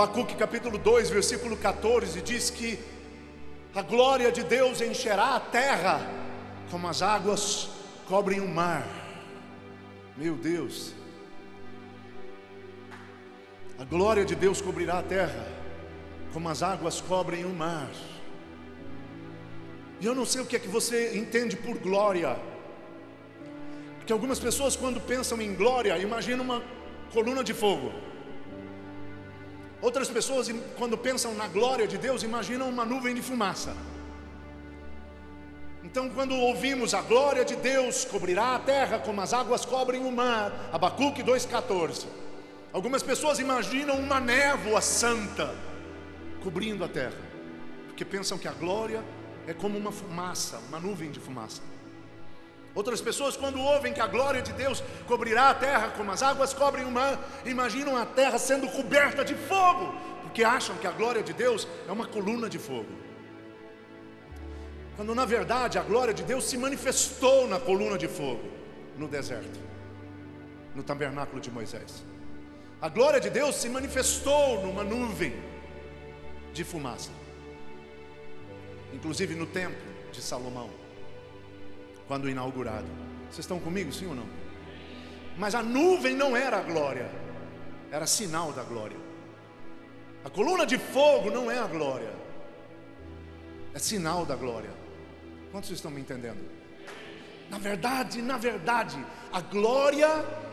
Abacuque capítulo 2, versículo 14, diz que a glória de Deus encherá a terra como as águas cobrem o mar. Meu Deus, a glória de Deus cobrirá a terra como as águas cobrem o mar. E eu não sei o que é que você entende por glória, porque algumas pessoas, quando pensam em glória, imaginam uma coluna de fogo. Outras pessoas, quando pensam na glória de Deus, imaginam uma nuvem de fumaça. Então, quando ouvimos a glória de Deus cobrirá a terra como as águas cobrem o mar, Abacuque 2,14, algumas pessoas imaginam uma névoa santa cobrindo a terra, porque pensam que a glória é como uma fumaça, uma nuvem de fumaça. Outras pessoas, quando ouvem que a glória de Deus cobrirá a terra como as águas cobrem o mar, imaginam a terra sendo coberta de fogo, porque acham que a glória de Deus é uma coluna de fogo, quando na verdade a glória de Deus se manifestou na coluna de fogo no deserto, no tabernáculo de Moisés. A glória de Deus se manifestou numa nuvem de fumaça, inclusive no templo de Salomão, quando inaugurado. Vocês estão comigo, sim ou não? Mas a nuvem não era a glória, era sinal da glória. A coluna de fogo não é a glória, é sinal da glória. Quantos estão me entendendo? Na verdade, a glória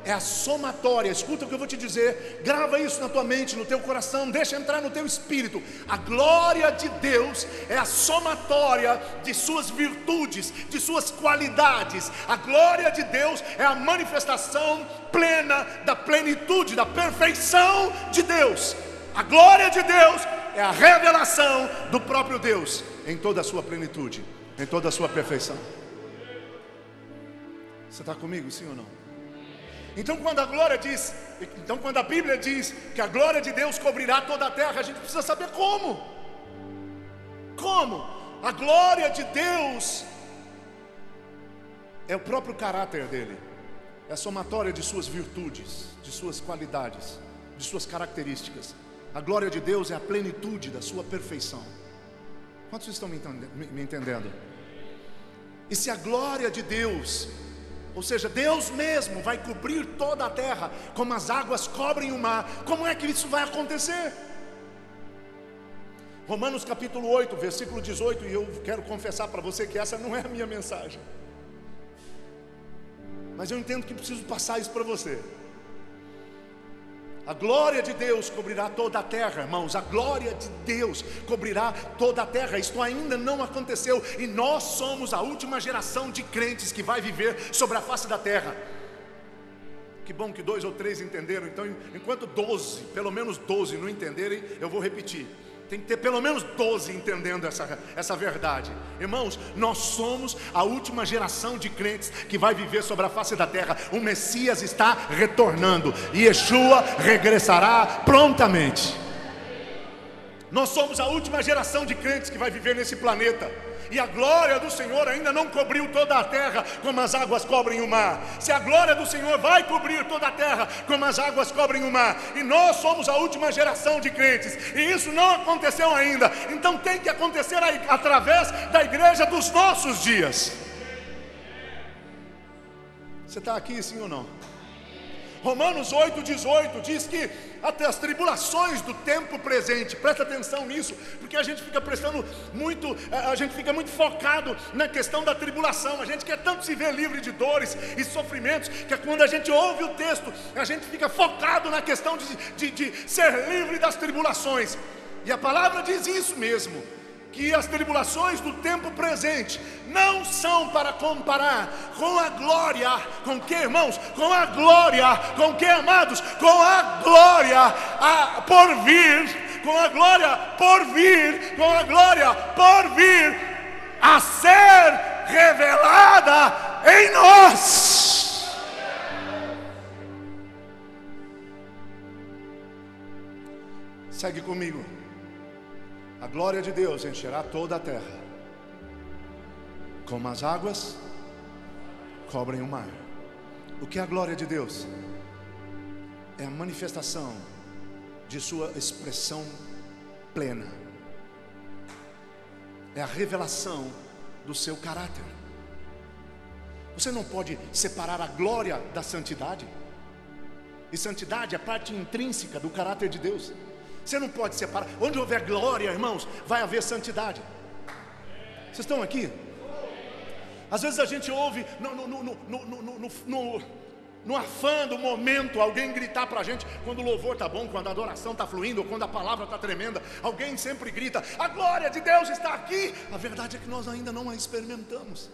é a somatória. Escuta o que eu vou te dizer, grava isso na tua mente, no teu coração, deixa entrar no teu espírito. A glória de Deus é a somatória de suas virtudes, de suas qualidades. A glória de Deus é a manifestação plena da plenitude, da perfeição de Deus. A glória de Deus é a revelação do próprio Deus em toda a sua plenitude, em toda a sua perfeição. Você está comigo, sim ou não? Então quando a Bíblia diz que a glória de Deus cobrirá toda a terra, a gente precisa saber como. Como? A glória de Deus é o próprio caráter dele, é a somatória de suas virtudes, de suas qualidades, de suas características. A glória de Deus é a plenitude da sua perfeição. Quantos estão me entendendo? E se a glória de Deus, ou seja, Deus mesmo vai cobrir toda a terra como as águas cobrem o mar, como é que isso vai acontecer? Romanos capítulo 8, versículo 18, e eu quero confessar para você que essa não é a minha mensagem, mas eu entendo que preciso passar isso para você. A glória de Deus cobrirá toda a terra, irmãos. A glória de Deus cobrirá toda a terra. Isto ainda não aconteceu, e nós somos a última geração de crentes que vai viver sobre a face da terra. Que bom que 2 ou 3 entenderam. Então, enquanto 12, pelo menos 12 não entenderem, eu vou repetir. Tem que ter pelo menos 12 entendendo essa verdade. Irmãos, nós somos a última geração de crentes que vai viver sobre a face da terra. O Messias está retornando, e Yeshua regressará prontamente. Nós somos a última geração de crentes que vai viver nesse planeta, e a glória do Senhor ainda não cobriu toda a terra como as águas cobrem o mar. Se a glória do Senhor vai cobrir toda a terra como as águas cobrem o mar, e nós somos a última geração de crentes, e isso não aconteceu ainda, então tem que acontecer através da igreja dos nossos dias. Você está aqui, sim ou não? Romanos 8,18 diz que até as tribulações do tempo presente, presta atenção nisso, porque a gente fica muito focado na questão da tribulação. A gente quer tanto se ver livre de dores e sofrimentos, que quando a gente ouve o texto, a gente fica focado na questão de ser livre das tribulações. E a palavra diz isso mesmo, que as tribulações do tempo presente não são para comparar com a glória. Com que, irmãos? Com a glória. Com que, amados? Com a glória por vir. Com a glória por vir. Com a glória por vir a ser revelada em nós. Segue comigo. A glória de Deus encherá toda a terra, como as águas cobrem o mar. O que é a glória de Deus? É a manifestação de sua expressão plena. É a revelação do seu caráter. Você não pode separar a glória da santidade. E santidade é parte intrínseca do caráter de Deus. Você não pode separar. Onde houver glória, irmãos, vai haver santidade. Vocês estão aqui? Às vezes a gente ouve no afã do momento alguém gritar para a gente, quando o louvor está bom, quando a adoração está fluindo, ou quando a palavra está tremenda, alguém sempre grita: a glória de Deus está aqui. A verdade é que nós ainda não a experimentamos.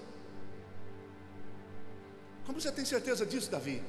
Como você tem certeza disso, Davi?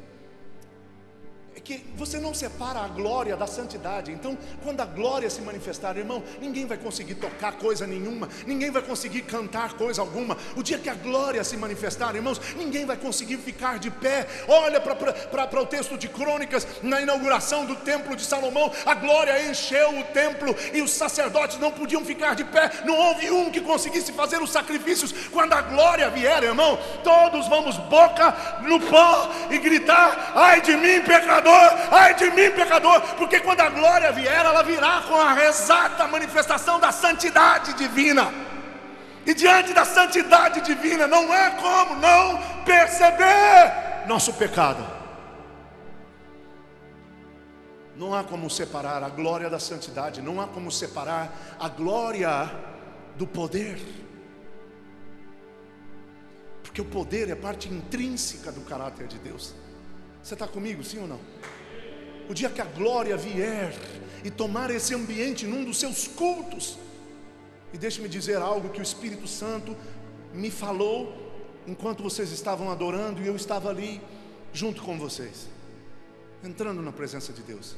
É que você não separa a glória da santidade. Então, quando a glória se manifestar, irmão, ninguém vai conseguir tocar coisa nenhuma, ninguém vai conseguir cantar coisa alguma. O dia que a glória se manifestar, irmãos, ninguém vai conseguir ficar de pé. Olha para o texto de Crônicas, na inauguração do templo de Salomão, a glória encheu o templo e os sacerdotes não podiam ficar de pé. Não houve um que conseguisse fazer os sacrifícios. Quando a glória vier, irmão, todos vamos boca no pó e gritar: ai de mim, pecador! Ai de mim, pecador! Porque quando a glória vier, ela virá com a exata manifestação da santidade divina. E diante da santidade divina não há como não perceber nosso pecado. Não há como separar a glória da santidade. Não há como separar a glória do poder. Porque o poder é parte intrínseca do caráter de Deus. Você está comigo, sim ou não? O dia que a glória vier e tomar esse ambiente num dos seus cultos, e deixe-me dizer algo que o Espírito Santo me falou enquanto vocês estavam adorando, e eu estava ali junto com vocês, entrando na presença de Deus.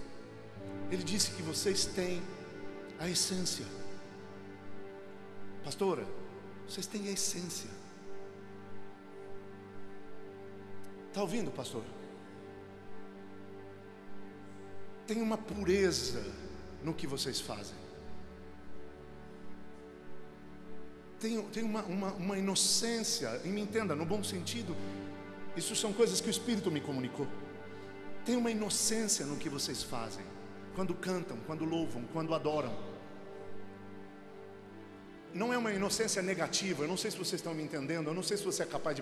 Ele disse que vocês têm a essência. Pastora, vocês têm a essência. Está ouvindo, pastor? Tem uma pureza no que vocês fazem. Tem uma inocência, e me entenda, no bom sentido. Isso são coisas que o Espírito me comunicou. Tem uma inocência no que vocês fazem, quando cantam, quando louvam, quando adoram. Não é uma inocência negativa. Eu não sei se vocês estão me entendendo. Eu não sei se você é capaz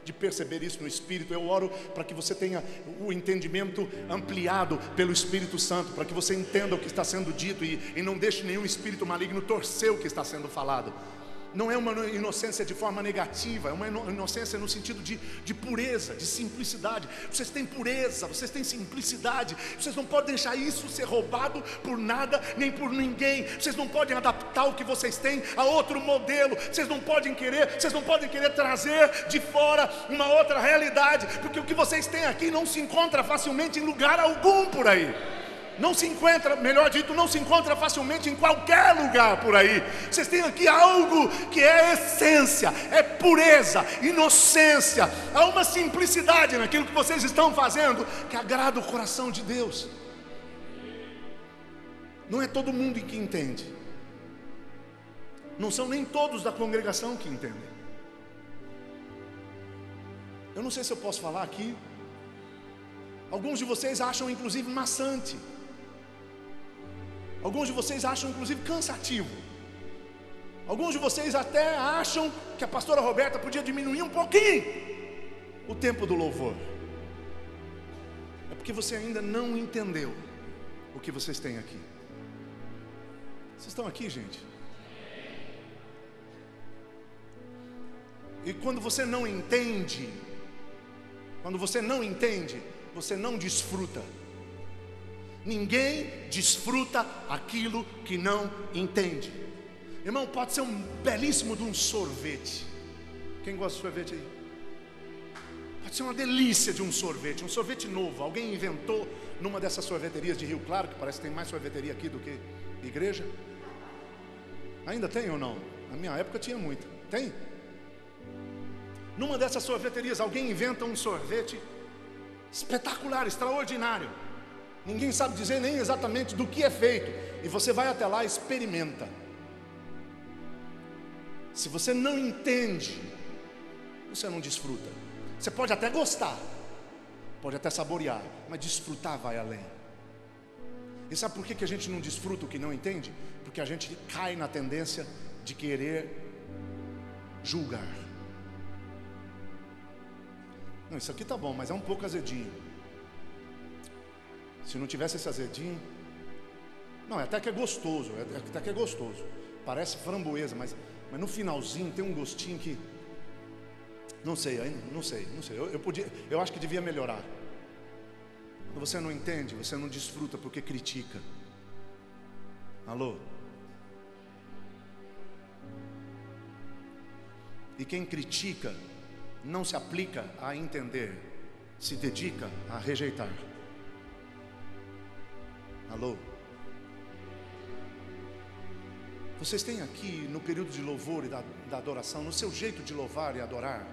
de perceber isso no Espírito. Eu oro para que você tenha o entendimento ampliado pelo Espírito Santo, para que você entenda o que está sendo dito e não deixe nenhum espírito maligno torcer o que está sendo falado. Não é uma inocência de forma negativa, é uma inocência no sentido de pureza, de simplicidade. Vocês têm pureza, vocês têm simplicidade. Vocês não podem deixar isso ser roubado por nada, nem por ninguém. Vocês não podem adaptar o que vocês têm a outro modelo. Vocês não podem querer trazer de fora uma outra realidade, porque o que vocês têm aqui não se encontra facilmente em lugar algum por aí. Não se encontra, melhor dito, não se encontra facilmente em qualquer lugar por aí. Vocês têm aqui algo que é essência, é pureza, inocência. Há uma simplicidade naquilo que vocês estão fazendo que agrada o coração de Deus. Não é todo mundo que entende. Não são nem todos da congregação que entendem. Eu não sei se eu posso falar aqui. Alguns de vocês acham inclusive maçante. Alguns de vocês acham inclusive cansativo. Alguns de vocês até acham que a pastora Roberta podia diminuir um pouquinho o tempo do louvor. É porque você ainda não entendeu o que vocês têm aqui. Vocês estão aqui, gente? E quando você não entende, você não desfruta. Ninguém desfruta aquilo que não entende. Irmão, pode ser um belíssimo de um sorvete. Quem gosta de sorvete aí? Pode ser uma delícia de um sorvete novo. Alguém inventou numa dessas sorveterias de Rio Claro, que parece que tem mais sorveteria aqui do que igreja. Ainda tem ou não? Na minha época tinha muito. Tem? Numa dessas sorveterias alguém inventa um sorvete espetacular, extraordinário. Ninguém sabe dizer nem exatamente do que é feito. E você vai até lá e experimenta. Se você não entende, você não desfruta. Você pode até gostar, pode até saborear, mas desfrutar vai além. E sabe por que a gente não desfruta o que não entende? Porque a gente cai na tendência de querer julgar. Não, isso aqui tá bom, mas é um pouco azedinho. Se não tivesse esse azedinho, não, até que é gostoso, até que é gostoso. Parece framboesa, mas no finalzinho tem um gostinho que não sei ainda, não sei. Eu acho que devia melhorar. Quando você não entende, você não desfruta porque critica. Alô? E quem critica não se aplica a entender, se dedica a rejeitar. Alô? Vocês têm aqui no período de louvor e da adoração, no seu jeito de louvar e adorar,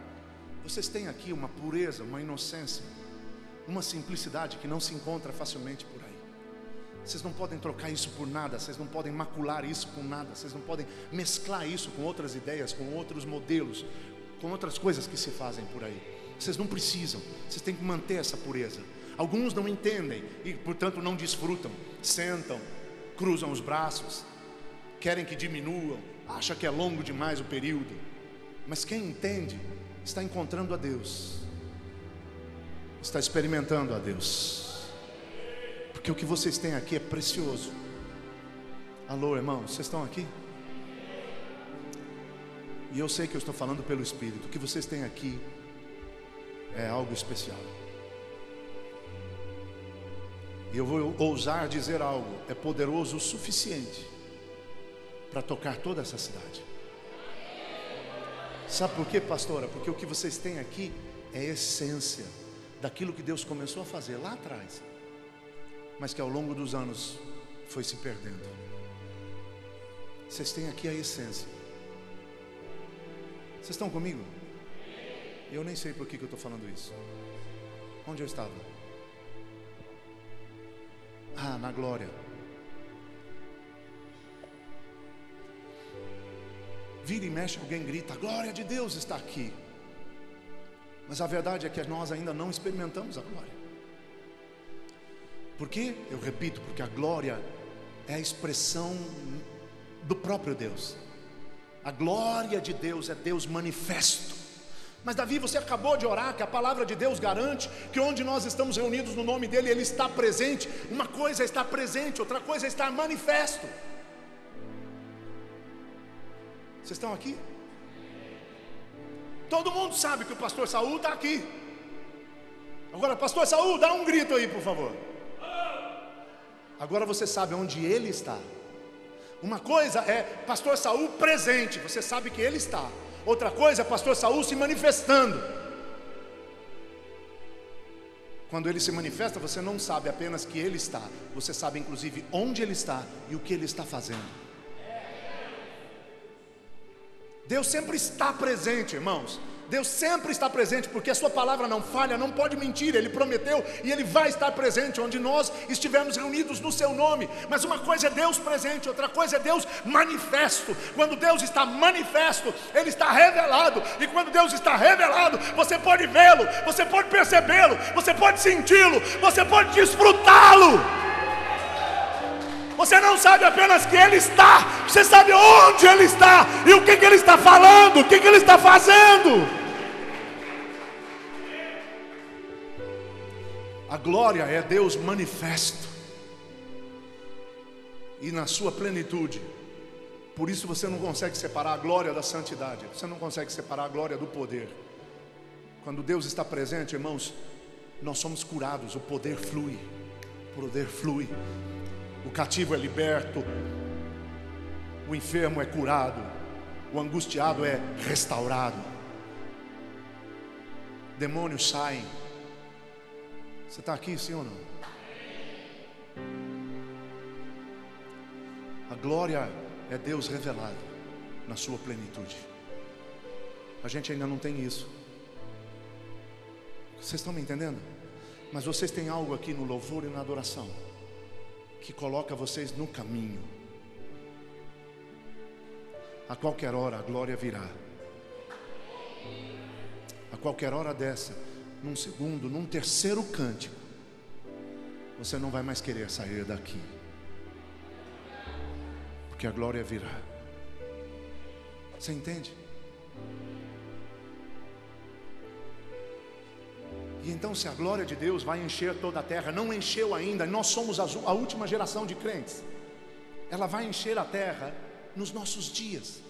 vocês têm aqui uma pureza, uma inocência, uma simplicidade que não se encontra facilmente por aí. Vocês não podem trocar isso por nada, vocês não podem macular isso com nada, vocês não podem mesclar isso com outras ideias, com outros modelos, com outras coisas que se fazem por aí. Vocês não precisam, vocês têm que manter essa pureza. Alguns não entendem e portanto não desfrutam, sentam, cruzam os braços, querem que diminuam, acham que é longo demais o período. Mas quem entende está encontrando a Deus, está experimentando a Deus, porque o que vocês têm aqui é precioso. Alô, irmãos, vocês estão aqui? E eu sei que eu estou falando pelo Espírito. O que vocês têm aqui é algo especial. E eu vou ousar dizer algo: é poderoso o suficiente para tocar toda essa cidade. Sabe por quê, pastora? Porque o que vocês têm aqui é a essência daquilo que Deus começou a fazer lá atrás, mas que ao longo dos anos foi se perdendo. Vocês têm aqui a essência. Vocês estão comigo? Eu nem sei por que eu estou falando isso. Onde eu estava? Ah, na glória. Vira e mexe, alguém grita: a glória de Deus está aqui. Mas a verdade é que nós ainda não experimentamos a glória. Por quê? Eu repito, porque a glória é a expressão do próprio Deus. A glória de Deus é Deus manifesto. Mas Davi, você acabou de orar que a palavra de Deus garante que onde nós estamos reunidos no nome dele, ele está presente. Uma coisa é estar presente, outra coisa é estar manifesto. Vocês estão aqui? Todo mundo sabe que o pastor Saul está aqui. Agora, pastor Saul, dá um grito aí, por favor. Agora você sabe onde ele está. Uma coisa é pastor Saul presente, você sabe que ele está. Outra coisa é pastor Saul se manifestando. Quando ele se manifesta, você não sabe apenas que ele está, você sabe inclusive onde ele está e o que ele está fazendo. Deus sempre está presente, irmãos. Deus sempre está presente, porque a sua palavra não falha, não pode mentir. Ele prometeu e Ele vai estar presente onde nós estivermos reunidos no seu nome. Mas uma coisa é Deus presente, outra coisa é Deus manifesto. Quando Deus está manifesto, Ele está revelado. E quando Deus está revelado, você pode vê-lo, você pode percebê-lo, você pode senti-lo, você pode desfrutá-lo. Você não sabe apenas que Ele está, você sabe onde Ele está e o que Ele está falando, o que Ele está fazendo. A glória é Deus manifesto e na sua plenitude. Por isso você não consegue separar a glória da santidade, você não consegue separar a glória do poder. Quando Deus está presente, irmãos, nós somos curados, o poder flui, o poder flui. O cativo é liberto, o enfermo é curado, o angustiado é restaurado, demônios saem. Você está aqui, sim ou não? A glória é Deus revelado na sua plenitude. A gente ainda não tem isso. Vocês estão me entendendo? Mas vocês têm algo aqui no louvor e na adoração que coloca vocês no caminho. A qualquer hora a glória virá. A qualquer hora dessa, num segundo, num terceiro cântico, você não vai mais querer sair daqui. porque a glória virá. Você entende? E então, se a glória de Deus vai encher toda a terra, não encheu ainda, nós somos a última geração de crentes, ela vai encher a terra nos nossos dias.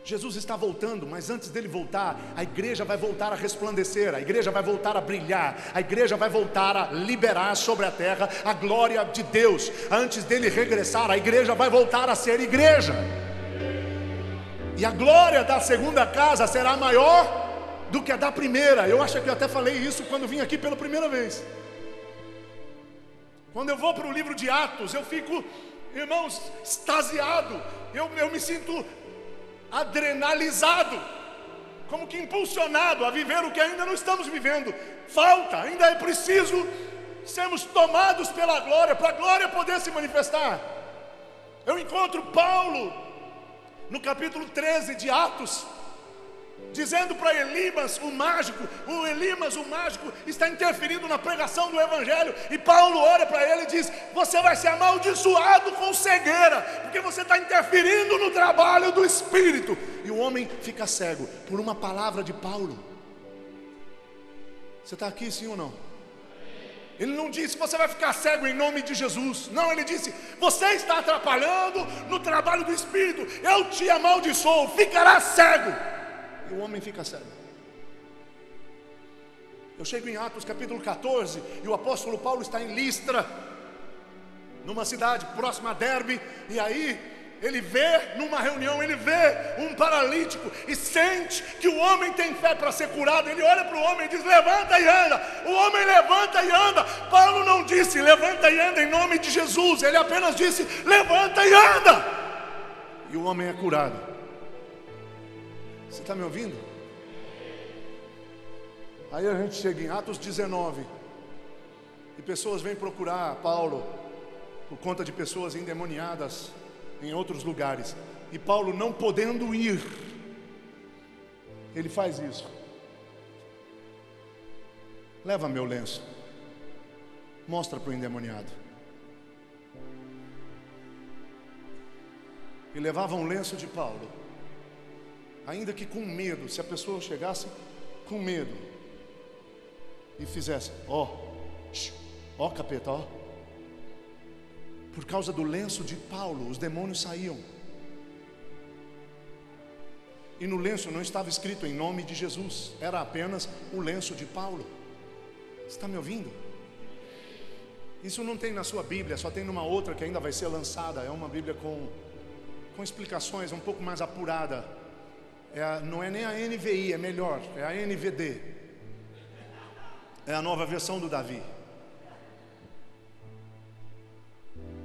Jesus está voltando, mas antes dele voltar, a igreja vai voltar a resplandecer, a igreja vai voltar a brilhar, a igreja vai voltar a liberar sobre a terra a glória de Deus. Antes dele regressar, a igreja vai voltar a ser igreja, e a glória da segunda casa será maior do que a da primeira. Eu acho que eu até falei isso quando vim aqui pela primeira vez. Quando eu vou para o livro de Atos, eu fico, irmãos, extasiado. Eu me sinto adrenalizado, como que impulsionado a viver o que ainda não estamos vivendo. Falta, ainda é preciso sermos tomados pela glória, para a glória poder se manifestar. Eu encontro Paulo no capítulo 13 de Atos, dizendo para Elimas, o mágico, está interferindo na pregação do evangelho, e Paulo olha para ele e diz: você vai ser amaldiçoado com cegueira, porque você está interferindo no trabalho do Espírito. E o homem fica cego por uma palavra de Paulo. Você está aqui, sim ou não? Ele não disse: você vai ficar cego em nome de Jesus. Não, ele disse: você está atrapalhando no trabalho do Espírito, eu te amaldiçoo, ficará cego. E o homem fica cego. Eu chego em Atos capítulo 14, e o apóstolo Paulo está em Listra, numa cidade próxima a Derbe, e aí ele vê, numa reunião, ele vê um paralítico e sente que o homem tem fé para ser curado. Ele olha para o homem e diz: levanta e anda. O homem levanta e anda. Paulo não disse: levanta e anda em nome de Jesus, ele apenas disse: levanta e anda. E o homem é curado. Você está me ouvindo? Aí a gente chega em Atos 19, e pessoas vêm procurar Paulo por conta de pessoas endemoniadas em outros lugares, e Paulo, não podendo ir, ele faz isso: leva meu lenço, mostra para o endemoniado. E levava um lenço de Paulo, ainda que com medo. Se a pessoa chegasse com medo e fizesse: ó capeta, ó, por causa do lenço de Paulo, os demônios saíam. E no lenço não estava escrito em nome de Jesus, era apenas o lenço de Paulo. Você está me ouvindo? Isso não tem na sua Bíblia, só tem numa outra que ainda vai ser lançada. É uma Bíblia com explicações um pouco mais apurada. Não é nem a NVI, é melhor, é a NVD, é a nova versão do Davi.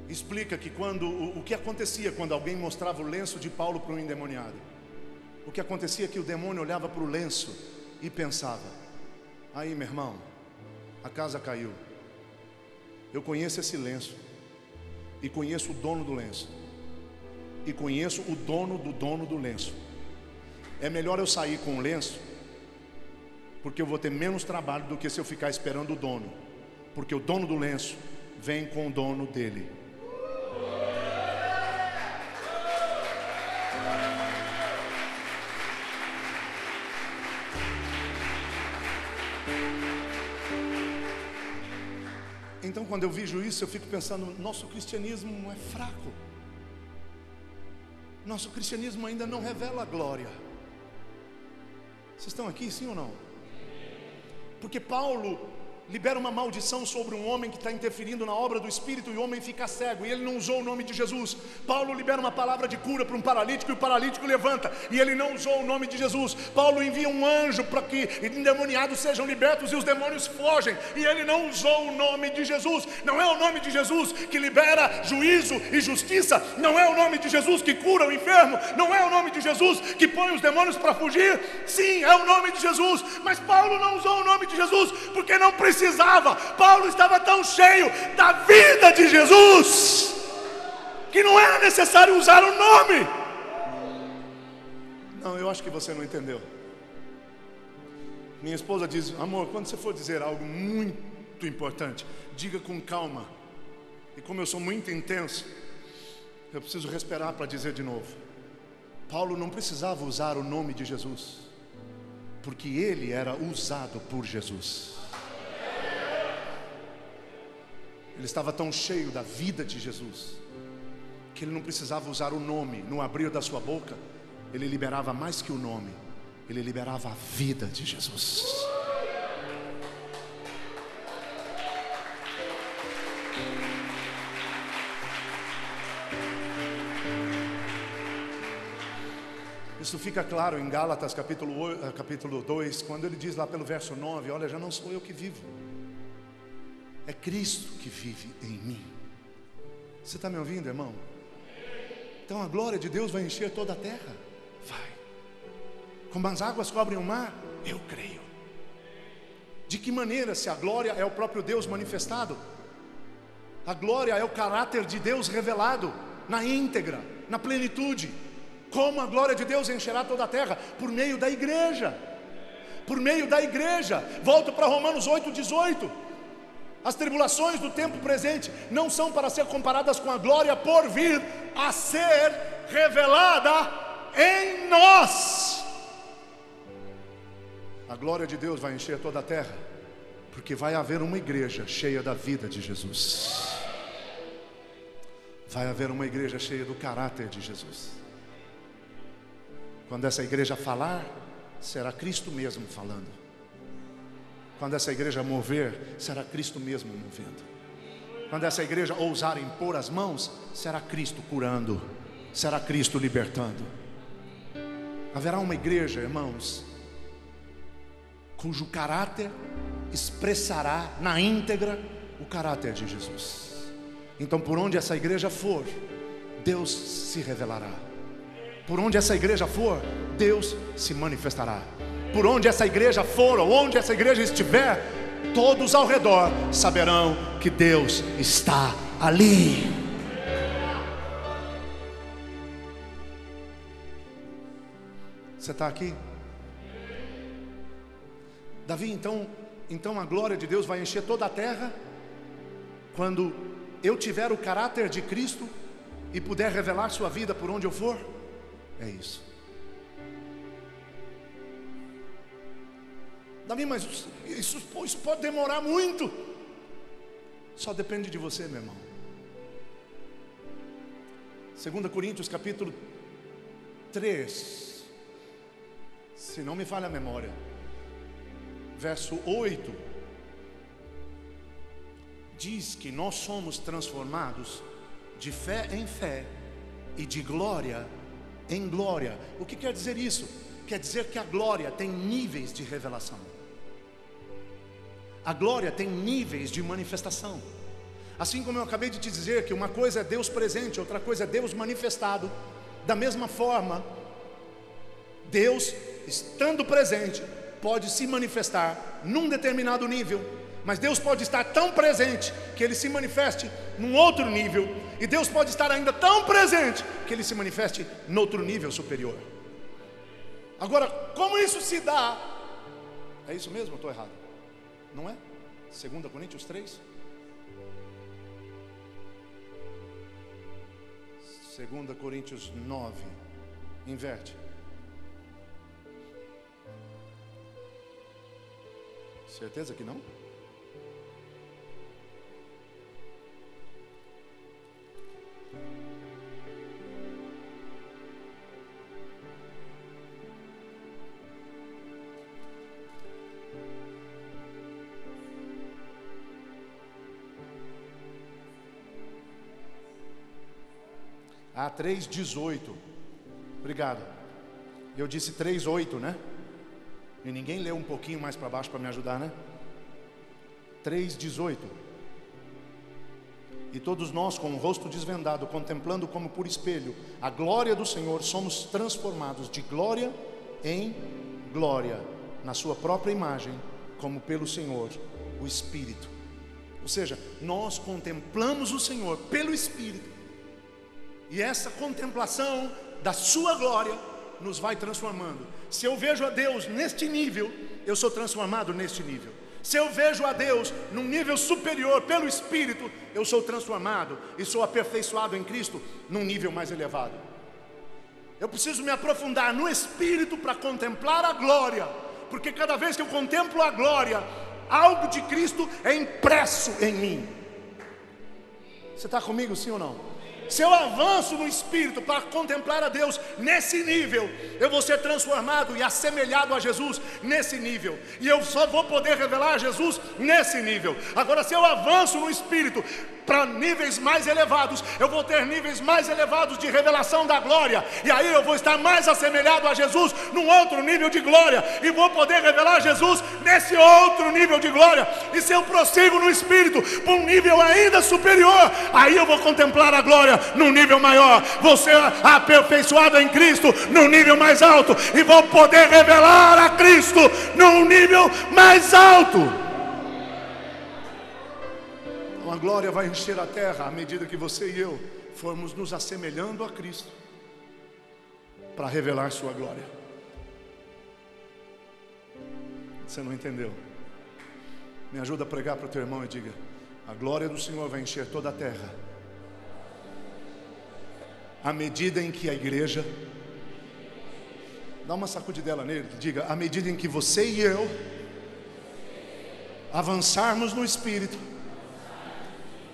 Explica que o que acontecia quando alguém mostrava o lenço de Paulo para um endemoniado. O que acontecia é que o demônio olhava para o lenço e pensava: aí, meu irmão, a casa caiu. Eu conheço esse lenço, e conheço o dono do lenço, e conheço o dono do lenço. É melhor eu sair com o lenço, porque eu vou ter menos trabalho do que se eu ficar esperando o dono, porque o dono do lenço vem com o dono dele. Então, quando eu vejo isso, eu fico pensando: nosso cristianismo é fraco, nosso cristianismo ainda não revela a glória. Vocês estão aqui, sim ou não? Porque Paulo libera uma maldição sobre um homem que está interferindo na obra do Espírito, e o homem fica cego, e ele não usou o nome de Jesus. Paulo libera uma palavra de cura para um paralítico, e o paralítico levanta, e ele não usou o nome de Jesus. Paulo envia um anjo para que endemoniados sejam libertos, e os demônios fogem, e ele não usou o nome de Jesus. Não é o nome de Jesus que libera juízo e justiça, não é o nome de Jesus que cura o enfermo, não é o nome de Jesus que põe os demônios para fugir. Sim, é o nome de Jesus, mas Paulo não usou o nome de Jesus porque não precisava. Paulo estava tão cheio da vida de Jesus que não era necessário usar o nome. Não, eu acho que você não entendeu. Minha esposa diz: amor, quando você for dizer algo muito importante, diga com calma. E como eu sou muito intenso, Eu preciso respirar para dizer de novo. Paulo não precisava usar o nome de Jesus, porque ele era usado por Jesus. Ele estava tão cheio da vida de Jesus, que ele não precisava usar o nome. No abrir da sua boca, ele liberava mais que o nome, ele liberava a vida de Jesus. Isso fica claro em Gálatas capítulo 2, quando ele diz lá pelo verso 9: olha, já não sou eu que vivo, é Cristo que vive em mim. Você está me ouvindo, irmão? Então a glória de Deus vai encher toda a terra? Vai. Como as águas cobrem o mar? Eu creio. De que maneira, se a glória é o próprio Deus manifestado? A glória é o caráter de Deus revelado na íntegra, na plenitude. Como a glória de Deus encherá toda a terra? Por meio da igreja. Por meio da igreja. Volto para Romanos 8:18. As tribulações do tempo presente não são para ser comparadas com a glória por vir a ser revelada em nós. A glória de Deus vai encher toda a terra, porque vai haver uma igreja cheia da vida de Jesus. Vai haver uma igreja cheia do caráter de Jesus. Quando essa igreja falar, será Cristo mesmo falando. Quando essa igreja mover, será Cristo mesmo movendo. Quando essa igreja ousar impor as mãos, será Cristo curando, será Cristo libertando. Haverá uma igreja, irmãos, cujo caráter expressará na íntegra o caráter de Jesus. Então, por onde essa igreja for, Deus se revelará. Por onde essa igreja for, Deus se manifestará. Por onde essa igreja for, ou onde essa igreja estiver, todos ao redor saberão que Deus está ali. Você está aqui? Davi, então a glória de Deus vai encher toda a terra quando eu tiver o caráter de Cristo e puder revelar sua vida por onde eu for? É isso. Davi, mas isso pode demorar muito. Só depende de você, meu irmão. 2 Coríntios capítulo 3, se não me falha a memória, verso 8, diz que nós somos transformados de fé em fé e de glória em glória. O que quer dizer isso? Quer dizer que a glória tem níveis de revelação. A glória tem níveis de manifestação. Assim como eu acabei de te dizer que uma coisa é Deus presente, outra coisa é Deus manifestado. Da mesma forma, Deus, estando presente, pode se manifestar num determinado nível, mas Deus pode estar tão presente que Ele se manifeste num outro nível, e Deus pode estar ainda tão presente que Ele se manifeste em outro nível superior. Agora, como isso se dá? É isso mesmo ou estou errado? Não é? 2 Coríntios 3? 2 Coríntios 9. Inverte. Certeza que não? Ah, 3:18. Obrigado. Eu disse 3:8, né? E ninguém leu um pouquinho mais para baixo para me ajudar, né? 3:18. E todos nós, com o rosto desvendado, contemplando como por espelho a glória do Senhor, somos transformados de glória em glória, na sua própria imagem, como pelo Senhor, o Espírito. Ou seja, nós contemplamos o Senhor pelo Espírito. E essa contemplação da sua glória nos vai transformando. Se eu vejo a Deus neste nível, eu sou transformado neste nível. Se eu vejo a Deus num nível superior pelo Espírito, eu sou transformado e sou aperfeiçoado em Cristo num nível mais elevado. Eu preciso me aprofundar no Espírito para contemplar a glória, porque cada vez que eu contemplo a glória, algo de Cristo é impresso em mim. Você está comigo, sim ou não? Se eu avanço no Espírito para contemplar a Deus nesse nível, eu vou ser transformado e assemelhado a Jesus nesse nível, e eu só vou poder revelar Jesus nesse nível. Agora, se eu avanço no Espírito para níveis mais elevados, eu vou ter níveis mais elevados de revelação da glória, e aí eu vou estar mais assemelhado a Jesus num outro nível de glória, e vou poder revelar Jesus nesse outro nível de glória. E se eu prossigo no Espírito para um nível ainda superior, aí eu vou contemplar a glória num nível maior, vou ser aperfeiçoado em Cristo num nível mais alto, e vou poder revelar a Cristo num nível mais alto. A glória vai encher a terra à medida que você e eu formos nos assemelhando a Cristo para revelar sua glória. Você não entendeu? Me ajuda a pregar para o teu irmão e diga: a glória do Senhor vai encher toda a terra à medida em que a igreja, dá uma sacudidela nele, diga: à medida em que você e eu avançarmos no Espírito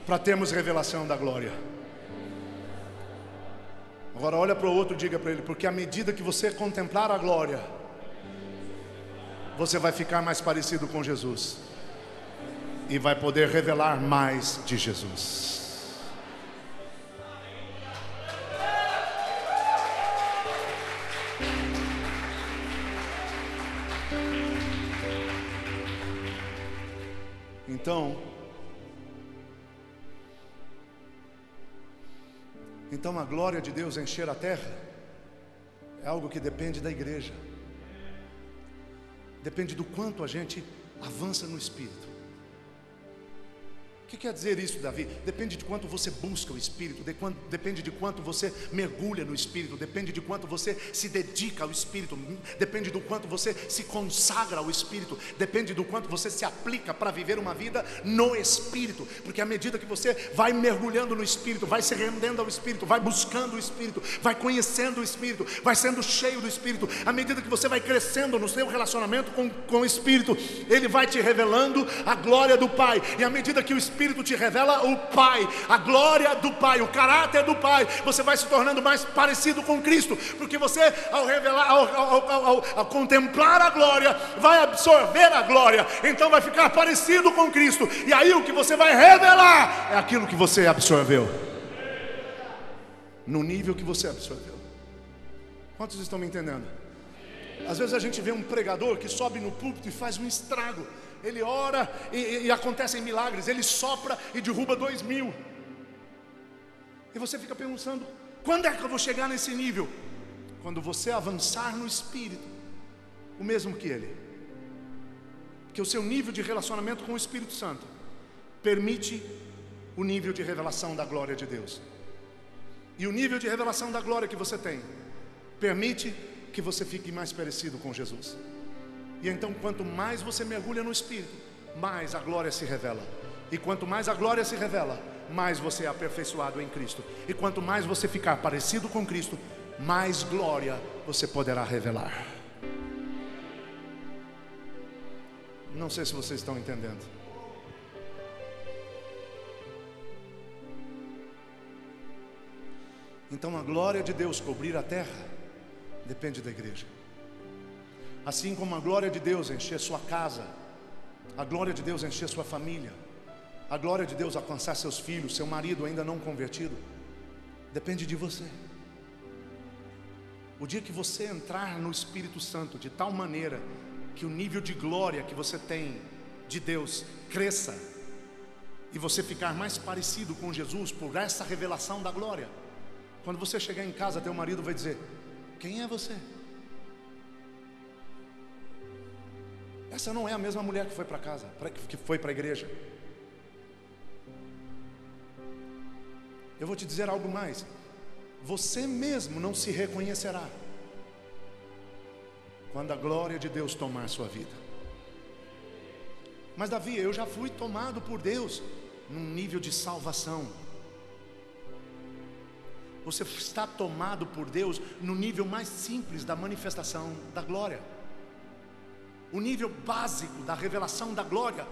para termos revelação da glória. Agora olha para o outro e diga para ele: porque à medida que você contemplar a glória, você vai ficar mais parecido com Jesus e vai poder revelar mais de Jesus. Então a glória de Deus encher a terra é algo que depende da igreja, depende do quanto a gente avança no Espírito. O que quer dizer isso, Davi? Depende de quanto você busca o Espírito, depende de quanto você mergulha no Espírito, depende de quanto você se dedica ao Espírito, depende do quanto você se consagra ao Espírito, depende do quanto você se aplica para viver uma vida no Espírito. Porque à medida que você vai mergulhando no Espírito, vai se rendendo ao Espírito, vai buscando o Espírito, vai conhecendo o Espírito, vai sendo cheio do Espírito, à medida que você vai crescendo no seu relacionamento com o Espírito, Ele vai te revelando a glória do Pai. E à medida que o Espírito te revela o Pai, a glória do Pai, o caráter do Pai, você vai se tornando mais parecido com Cristo, porque você, ao revelar, ao contemplar a glória, vai absorver a glória, então vai ficar parecido com Cristo, e aí o que você vai revelar é aquilo que você absorveu, no nível que você absorveu. Quantos estão me entendendo? Às vezes a gente vê um pregador que sobe no púlpito e faz um estrago. Ele ora e acontecem milagres, ele sopra e derruba 2000. E você fica pensando: quando é que eu vou chegar nesse nível? Quando você avançar no Espírito, o mesmo que ele. Porque o seu nível de relacionamento com o Espírito Santo permite o nível de revelação da glória de Deus. E o nível de revelação da glória que você tem permite que você fique mais parecido com Jesus. E então, quanto mais você mergulha no Espírito, mais a glória se revela. E quanto mais a glória se revela, mais você é aperfeiçoado em Cristo. E quanto mais você ficar parecido com Cristo, mais glória você poderá revelar. Não sei se vocês estão entendendo. Então a glória de Deus cobrir a terra depende da igreja. Assim como a glória de Deus encher sua casa, a glória de Deus encher sua família, a glória de Deus alcançar seus filhos, seu marido ainda não convertido, depende de você. O dia que você entrar no Espírito Santo de tal maneira que o nível de glória que você tem de Deus cresça, e você ficar mais parecido com Jesus por essa revelação da glória, quando você chegar em casa, teu marido vai dizer: quem é você? Essa não é a mesma mulher que foi para casa, que foi para a igreja. Eu vou te dizer algo mais: você mesmo não se reconhecerá quando a glória de Deus tomar sua vida. Mas Davi, eu já fui tomado por Deus num nível de salvação. Você está tomado por Deus no nível mais simples da manifestação da glória. O nível básico da revelação da glória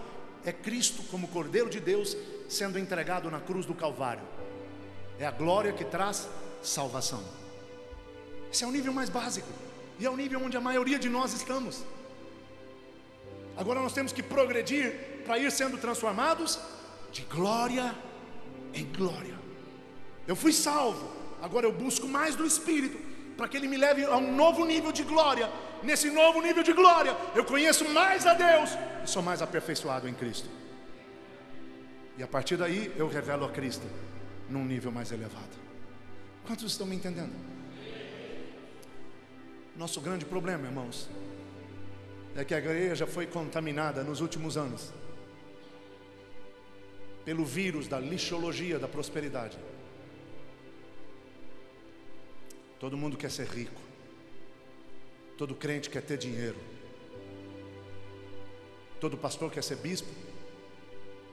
é Cristo como Cordeiro de Deus sendo entregado na cruz do Calvário. É a glória que traz salvação. Esse é o nível mais básico, e é o nível onde a maioria de nós estamos. Agora nós temos que progredir para ir sendo transformados de glória em glória. Eu fui salvo, agora eu busco mais do Espírito, para que Ele me leve a um novo nível de glória. Nesse novo nível de glória, eu conheço mais a Deus e sou mais aperfeiçoado em Cristo. E a partir daí eu revelo a Cristo num nível mais elevado. Quantos estão me entendendo? Nosso grande problema, irmãos, é que a igreja foi contaminada nos últimos anos pelo vírus da lixologia da prosperidade. Todo mundo quer ser rico, todo crente quer ter dinheiro, todo pastor quer ser bispo,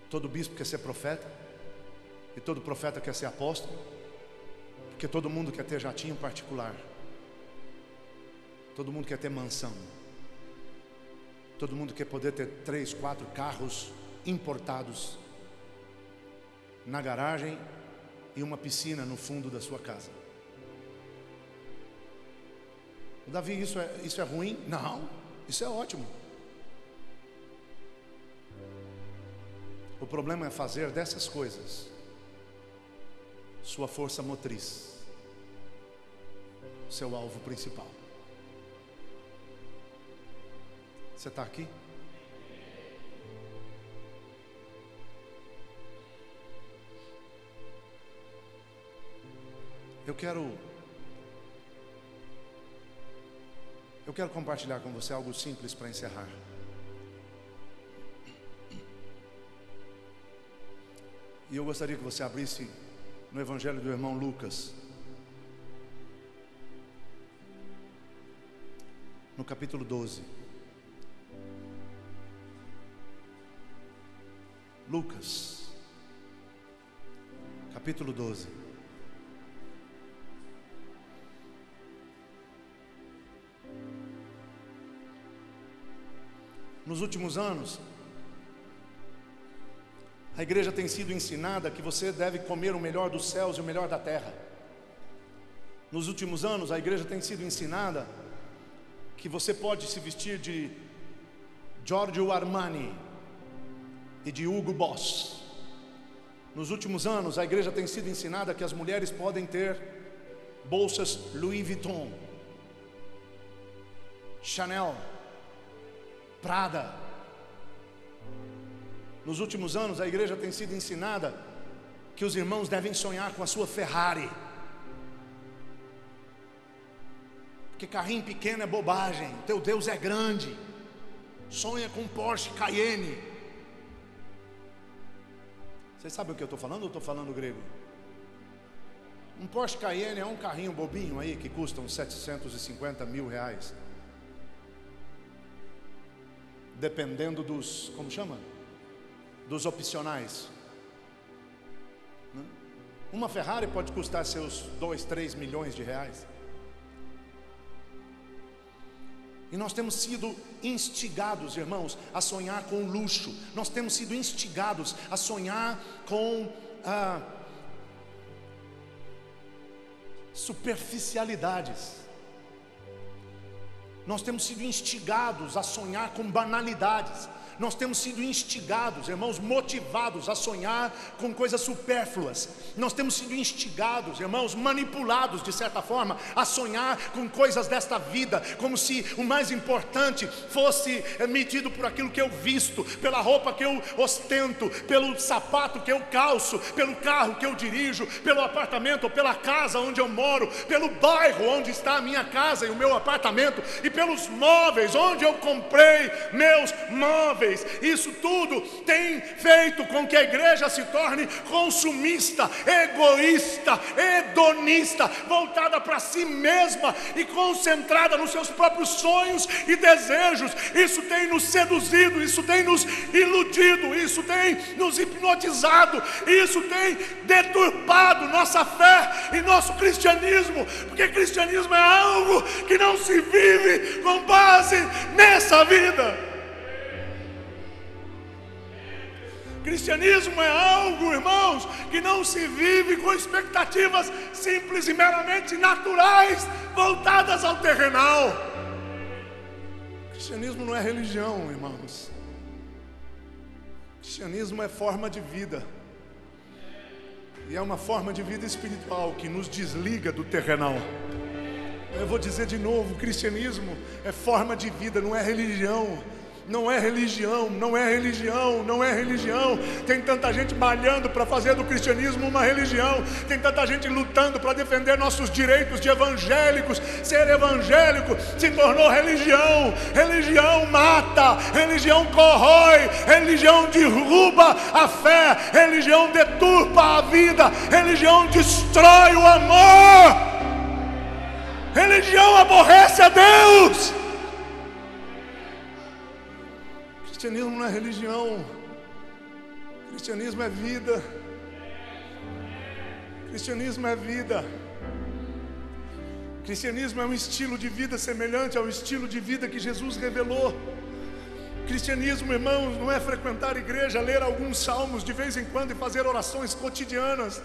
todo bispo quer ser profeta, e todo profeta quer ser apóstolo, porque todo mundo quer ter jatinho particular, todo mundo quer ter mansão, todo mundo quer poder ter 3, 4 carros importados na garagem e uma piscina no fundo da sua casa. Davi, isso é ruim? Não, isso é ótimo. O problema é fazer dessas coisas sua força motriz, seu alvo principal. Você está aqui? Eu quero compartilhar com você algo simples para encerrar. E eu gostaria que você abrisse no Evangelho do irmão Lucas, no capítulo 12. Lucas, capítulo 12. Nos últimos anos, a igreja tem sido ensinada que você deve comer o melhor dos céus e o melhor da terra. Nos últimos anos, a igreja tem sido ensinada que você pode se vestir de Giorgio Armani e de Hugo Boss. Nos últimos anos, a igreja tem sido ensinada que as mulheres podem ter bolsas Louis Vuitton, Chanel, Prada. Nos últimos anos, a igreja tem sido ensinada que os irmãos devem sonhar com a sua Ferrari, porque carrinho pequeno é bobagem, teu Deus é grande. Sonha com Porsche Cayenne. Vocês sabem o que eu estou falando ou estou falando grego? Um Porsche Cayenne é um carrinho bobinho aí que custa uns 750 mil reais, dependendo dos, como chama? Dos opcionais. Uma Ferrari pode custar seus 2, 3 milhões de reais. E nós temos sido instigados, irmãos, a sonhar com luxo. Nós temos sido instigados a sonhar com superficialidades. Nós temos sido instigados a sonhar com banalidades. Nós temos sido instigados, irmãos, motivados a sonhar com coisas supérfluas. Nós temos sido instigados, irmãos, manipulados de certa forma a sonhar com coisas desta vida, como se o mais importante fosse medido por aquilo que eu visto, pela roupa que eu ostento, pelo sapato que eu calço, pelo carro que eu dirijo, pelo apartamento ou pela casa onde eu moro, pelo bairro onde está a minha casa e o meu apartamento, e pelos móveis, onde eu comprei meus móveis. Isso tudo tem feito com que a igreja se torne consumista, egoísta, hedonista, voltada para si mesma e concentrada nos seus próprios sonhos e desejos. Isso tem nos seduzido, isso tem nos iludido, isso tem nos hipnotizado, isso tem deturpado nossa fé e nosso cristianismo, porque cristianismo é algo que não se vive com base nessa vida. Cristianismo é algo, irmãos, que não se vive com expectativas simples e meramente naturais, voltadas ao terrenal. Cristianismo não é religião, irmãos. Cristianismo é forma de vida. E é uma forma de vida espiritual que nos desliga do terrenal. Eu vou dizer de novo, cristianismo é forma de vida, não é religião. Não é religião, não é religião, não é religião. Tem tanta gente malhando para fazer do cristianismo uma religião. Tem tanta gente lutando para defender nossos direitos de evangélicos. Ser evangélico se tornou religião. Religião mata, religião corrói, religião derruba a fé, religião deturpa a vida, religião destrói o amor. Religião aborrece a Deus. Cristianismo não é religião. Cristianismo é vida. Cristianismo é vida. Cristianismo é um estilo de vida semelhante ao estilo de vida que Jesus revelou. Cristianismo, irmãos, não é frequentar a igreja, ler alguns salmos de vez em quando e fazer orações cotidianas.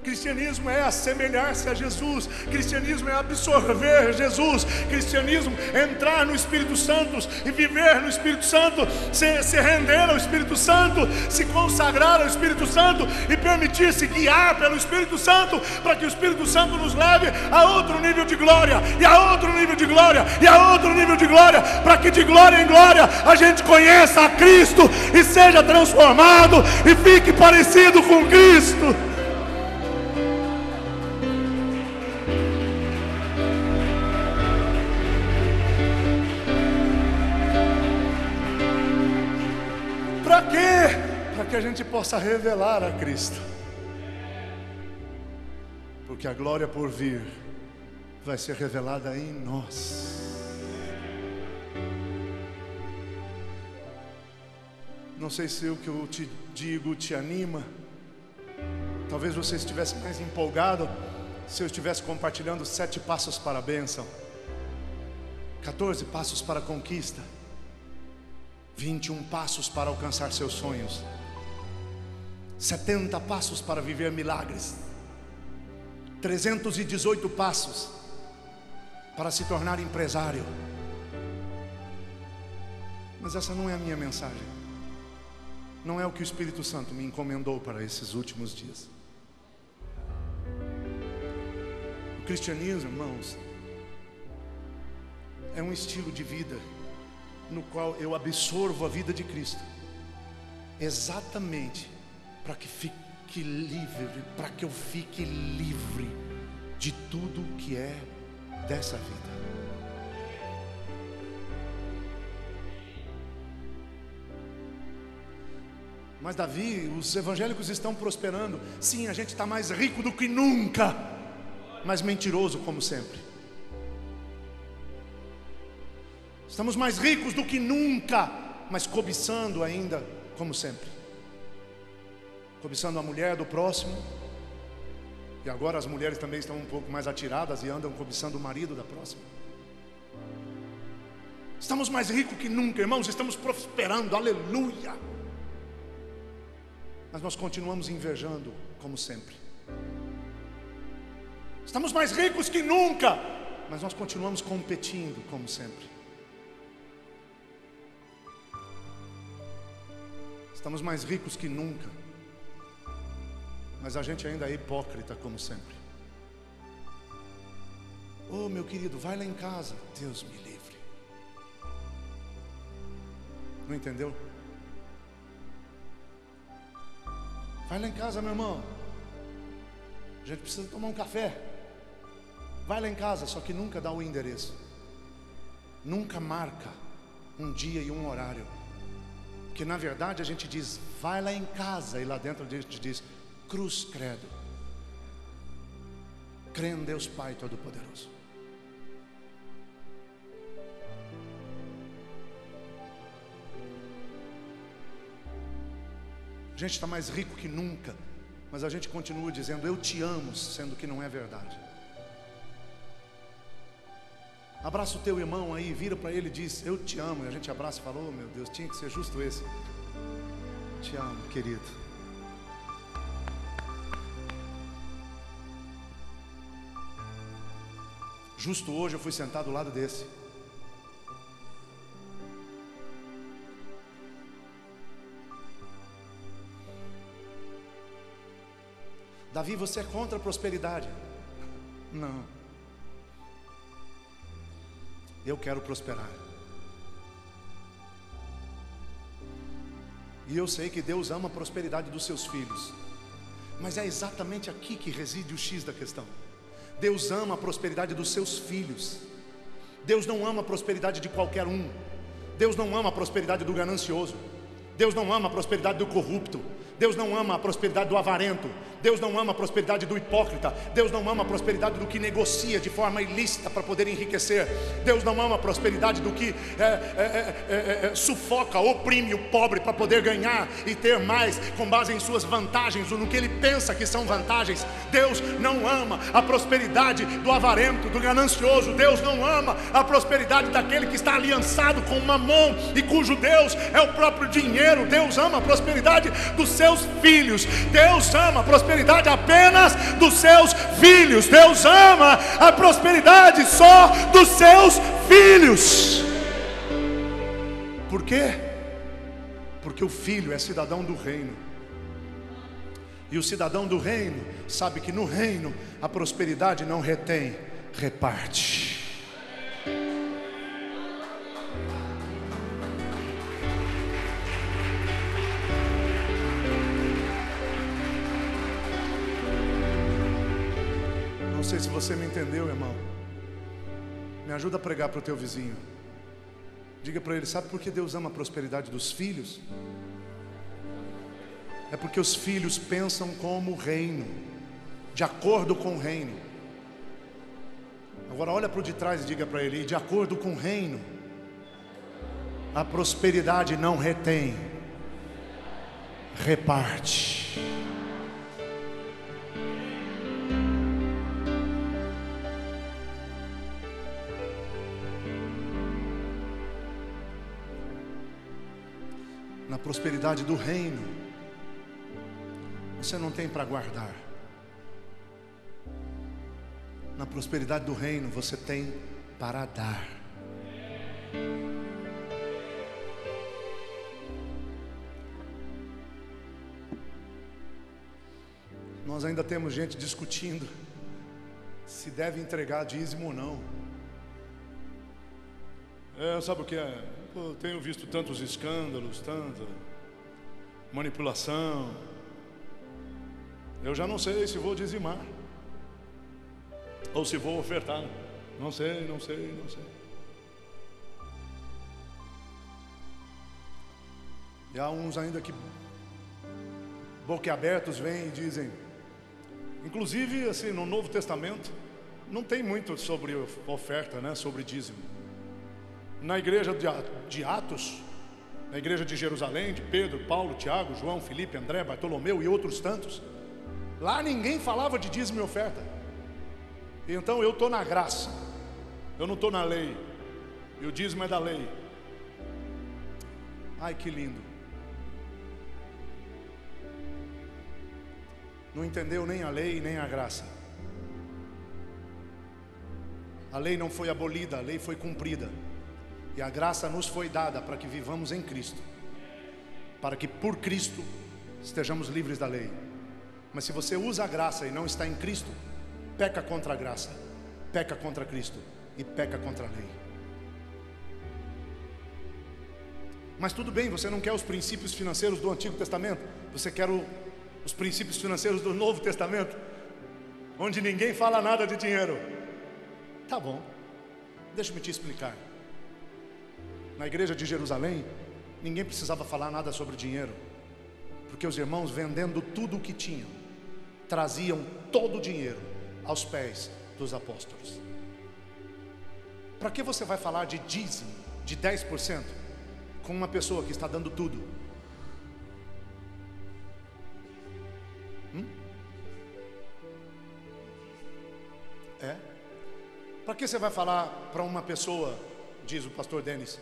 Cristianismo é assemelhar-se a Jesus. Cristianismo é absorver Jesus. Cristianismo é entrar no Espírito Santo e viver no Espírito Santo, se render ao Espírito Santo, se consagrar ao Espírito Santo e permitir-se guiar pelo Espírito Santo, para que o Espírito Santo nos leve a outro nível de glória, e a outro nível de glória, e a outro nível de glória, para que de glória em glória a gente conheça a Cristo e seja transformado e fique parecido com Cristo. Para que a gente possa revelar a Cristo, porque a glória por vir vai ser revelada em nós. Não sei se o que eu te digo te anima. Talvez você estivesse mais empolgado se eu estivesse compartilhando 7 passos para a bênção, 14 passos para a conquista, 21 passos para alcançar seus sonhos, 70 passos para viver milagres, 318 passos para se tornar empresário. Mas essa não é a minha mensagem. Não é o que o Espírito Santo me encomendou para esses últimos dias. O cristianismo, irmãos, é um estilo de vida no qual eu absorvo a vida de Cristo, exatamente para que fique livre, para que eu fique livre de tudo que é dessa vida. Mas Davi, os evangélicos estão prosperando. Sim, a gente está mais rico do que nunca, mas mentiroso como sempre. Estamos mais ricos do que nunca, mas cobiçando ainda como sempre. Cobiçando a mulher do próximo. E agora as mulheres também estão um pouco mais atiradas e andam cobiçando o marido da próxima. Estamos mais ricos que nunca, irmãos, estamos prosperando, aleluia. Mas nós continuamos invejando como sempre. Estamos mais ricos que nunca, mas nós continuamos competindo como sempre. Estamos mais ricos que nunca, mas a gente ainda é hipócrita como sempre. Oh, meu querido, vai lá em casa. Deus me livre. Não entendeu? Vai lá em casa, meu irmão. A gente precisa tomar um café. Vai lá em casa, só que nunca dá o endereço. nunca marca um dia e um horário. Porque na verdade a gente diz, vai lá em casa, e lá dentro a gente diz, cruz credo. Crê em Deus Pai Todo-Poderoso. A gente está mais rico que nunca, mas a gente continua dizendo, eu te amo, sendo que não é verdade. Abraça o teu irmão aí, vira para ele e diz, eu te amo. E a gente abraça e fala, oh meu Deus, tinha que ser justo esse. Te amo, querido. Justo hoje eu fui sentado do lado desse. Davi, você é contra a prosperidade? Não. Eu quero prosperar. E eu sei que Deus ama a prosperidade dos seus filhos. Mas é exatamente aqui que reside o X da questão. Deus ama a prosperidade dos seus filhos. Deus não ama a prosperidade de qualquer um. Deus não ama a prosperidade do ganancioso. Deus não ama a prosperidade do corrupto. Deus não ama a prosperidade do avarento. Deus não ama a prosperidade do hipócrita. Deus não ama a prosperidade do que negocia de forma ilícita para poder enriquecer. Deus não ama a prosperidade do que sufoca, oprime o pobre para poder ganhar e ter mais com base em suas vantagens ou no que ele pensa que são vantagens. Deus não ama a prosperidade do avarento, do ganancioso. Deus não ama a prosperidade daquele que está aliançado com Mamon e cujo Deus é o próprio dinheiro. Deus ama a prosperidade dos seus filhos. Deus ama a prosperidade apenas dos seus filhos. Deus ama a prosperidade só dos seus filhos. Por quê? Porque o filho é cidadão do reino. E o cidadão do reino sabe que no reino a prosperidade não retém, reparte. Não sei se você me entendeu, irmão. Me ajuda a pregar para o teu vizinho. Diga para ele, sabe por que Deus ama a prosperidade dos filhos? É porque os filhos pensam como o reino, de acordo com o reino. Agora olha para o de trás e diga para ele, de acordo com o reino, a prosperidade não retém, reparte. Na prosperidade do reino, você não tem para guardar. Na prosperidade do reino, você tem para dar. Nós ainda temos gente discutindo se deve entregar dízimo ou não. Sabe o que é? Eu tenho visto tantos escândalos, tanta manipulação. Eu já não sei se vou dizimar ou se vou ofertar. Não sei. E há uns ainda que boquiabertos vêm e dizem, inclusive assim no Novo Testamento não tem muito sobre oferta, né? Sobre dízimo. Na igreja de Atos, na igreja de Jerusalém, de Pedro, Paulo, Tiago, João, Filipe, André, Bartolomeu e outros tantos, lá ninguém falava de dízimo e oferta. Então eu estou na graça, eu não estou na lei, e o dízimo é da lei. Ai, que lindo. Não entendeu nem a lei nem a graça. A lei não foi abolida, a lei foi cumprida. E a graça nos foi dada para que vivamos em Cristo, para que por Cristo estejamos livres da lei. Mas se você usa a graça e não está em Cristo, peca contra a graça, peca contra Cristo e peca contra a lei. Mas tudo bem, você não quer os princípios financeiros do Antigo Testamento, você quer os princípios financeiros do Novo Testamento, onde ninguém fala nada de dinheiro. Tá bom, deixa-me te explicar. Na igreja de Jerusalém, ninguém precisava falar nada sobre dinheiro, porque os irmãos, vendendo tudo o que tinham, traziam todo o dinheiro aos pés dos apóstolos. Para que você vai falar de dízimo, de 10%, com uma pessoa que está dando tudo? Para que você vai falar para uma pessoa, diz o pastor Denis,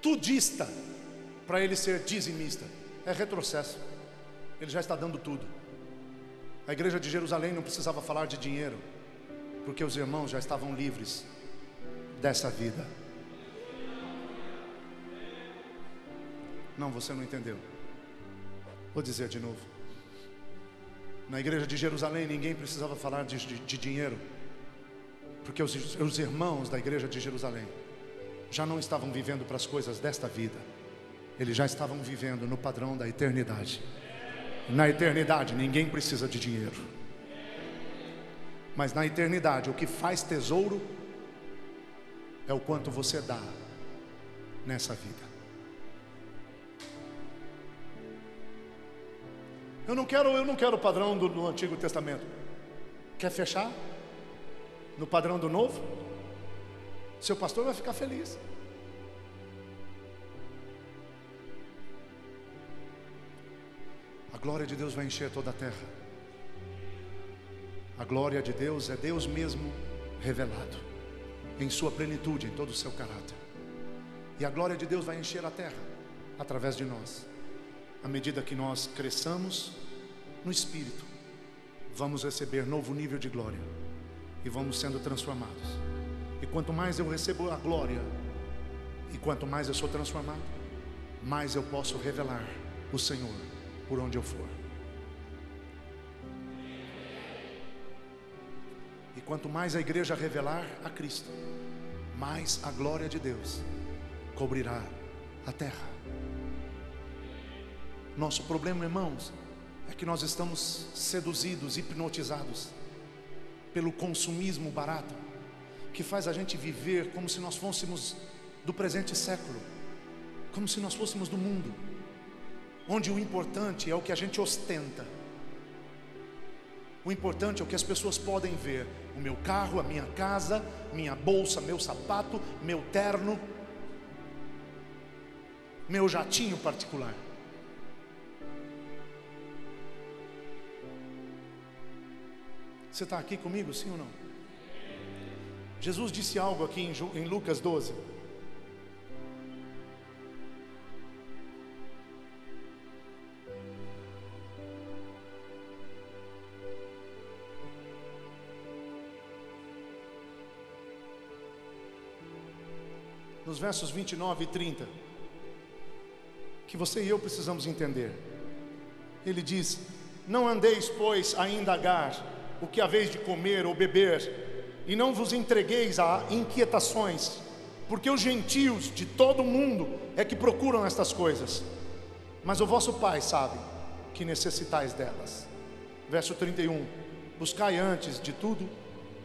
tudista, para ele ser dizimista? É retrocesso. Ele já está dando tudo. A igreja de Jerusalém não precisava falar de dinheiro, porque os irmãos já estavam livres dessa vida. Não, você não entendeu. Vou dizer de novo. Na igreja de Jerusalém ninguém precisava falar de dinheiro, porque os irmãos da igreja de Jerusalém já não estavam vivendo para as coisas desta vida. Eles já estavam vivendo no padrão da eternidade. Na eternidade ninguém precisa de dinheiro, mas na eternidade o que faz tesouro é o quanto você dá nessa vida. Eu não quero o padrão do Antigo Testamento. Quer fechar no padrão do Novo? Seu pastor vai ficar feliz. A glória de Deus vai encher toda a terra. A glória de Deus é Deus mesmo revelado em sua plenitude, em todo o seu caráter. E a glória de Deus vai encher a terra através de nós. À medida que nós cresçamos no Espírito, vamos receber novo nível de glória e vamos sendo transformados. E quanto mais eu recebo a glória e quanto mais eu sou transformado, mais eu posso revelar o Senhor por onde eu for. E quanto mais a igreja revelar a Cristo, mais a glória de Deus cobrirá a terra. Nosso problema, irmãos, é que nós estamos seduzidos, hipnotizados pelo consumismo barato, que faz a gente viver como se nós fôssemos do presente século, como se nós fôssemos do mundo, onde o importante é o que a gente ostenta, o importante é o que as pessoas podem ver: o meu carro, a minha casa, minha bolsa, meu sapato, meu terno, meu jatinho particular. Você está aqui comigo, sim ou não? Jesus disse algo aqui em Lucas 12. Nos versos 29 e 30, que você e eu precisamos entender. Ele diz: não andeis, pois, a indagar o que haveis de comer ou beber, e não vos entregueis a inquietações, porque os gentios de todo o mundo é que procuram estas coisas, mas o vosso Pai sabe que necessitais delas. Verso 31: buscai antes de tudo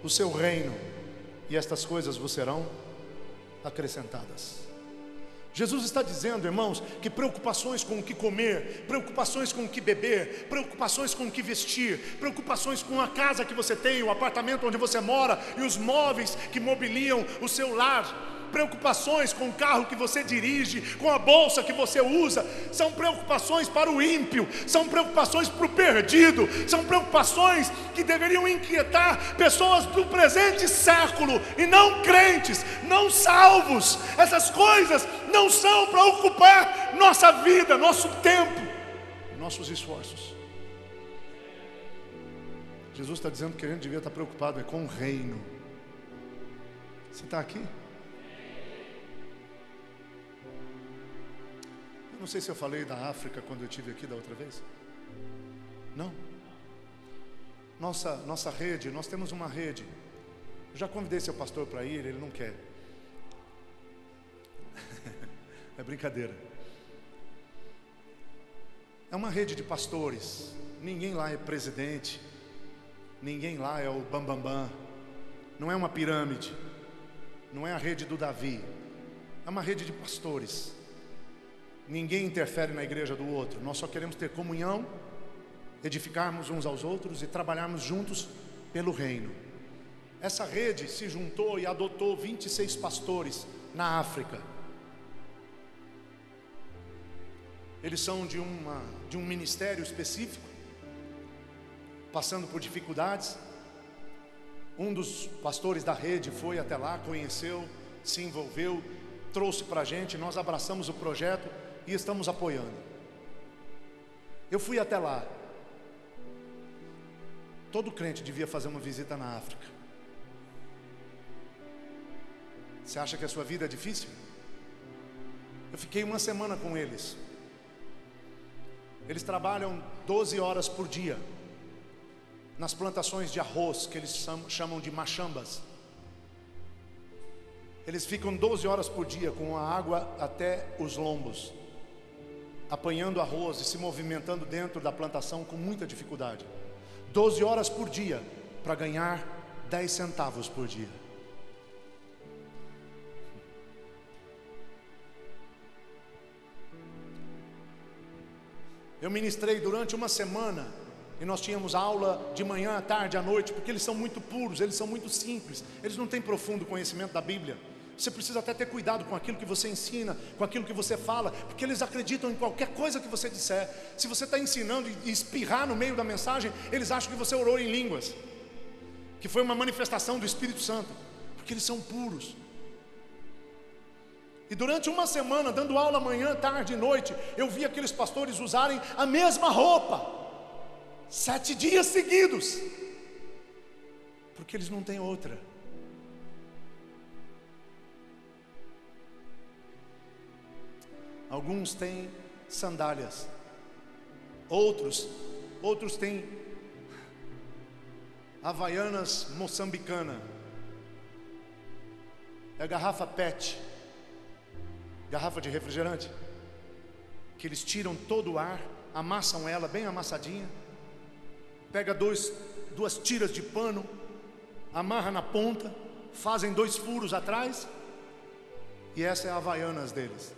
o seu reino, e estas coisas vos serão acrescentadas. Jesus está dizendo, irmãos, que preocupações com o que comer, preocupações com o que beber, preocupações com o que vestir, preocupações com a casa que você tem, o apartamento onde você mora e os móveis que mobiliam o seu lar, preocupações com o carro que você dirige, com a bolsa que você usa, são preocupações para o ímpio, são preocupações para o perdido, são preocupações que deveriam inquietar pessoas do presente século e não crentes, não salvos. Essas coisas não são para ocupar nossa vida, nosso tempo, nossos esforços. Jesus está dizendo que a gente devia estar preocupado com o reino. Você está aqui? Eu não sei se eu falei da África quando eu estive aqui da outra vez. Não. Nossa rede, nós temos uma rede. Eu já convidei seu pastor para ir, ele não quer. É brincadeira. É uma rede de pastores. Ninguém lá é presidente. Ninguém lá é o bambambam. Não é uma pirâmide. Não é a rede do Davi. é uma rede de pastores. Ninguém interfere na igreja do outro. Nós só queremos ter comunhão, edificarmos uns aos outros e trabalharmos juntos pelo reino. Essa rede se juntou e adotou 26 pastores na África. Eles são de um ministério específico, passando por dificuldades. Um dos pastores da rede foi até lá, conheceu, se envolveu, trouxe para a gente, nós abraçamos o projeto e estamos apoiando. Eu fui até lá. Todo crente devia fazer uma visita na África. Você acha que a sua vida é difícil? Eu fiquei uma semana com eles. Eles trabalham 12 horas por dia nas plantações de arroz, que eles chamam de machambas. Eles ficam 12 horas por dia com a água até os lombos, apanhando arroz e se movimentando dentro da plantação com muita dificuldade. 12 horas por dia para ganhar 10 centavos por dia. Eu ministrei durante uma semana e nós tínhamos aula de manhã, à tarde, à noite, porque eles são muito puros, eles são muito simples, eles não têm profundo conhecimento da Bíblia. Você precisa até ter cuidado com aquilo que você ensina, com aquilo que você fala, porque eles acreditam em qualquer coisa que você disser. Se você está ensinando e espirrar no meio da mensagem, eles acham que você orou em línguas, que foi uma manifestação do Espírito Santo, porque eles são puros. E durante uma semana, dando aula manhã, tarde e noite, eu vi aqueles pastores usarem a mesma roupa 7 dias seguidos, porque eles não têm outra. Alguns têm sandálias, outros têm havaianas moçambicana, é garrafa PET, garrafa de refrigerante, que eles tiram todo o ar, amassam ela bem amassadinha, pega duas tiras de pano, amarra na ponta, fazem 2 furos atrás, e essa é a havaianas deles.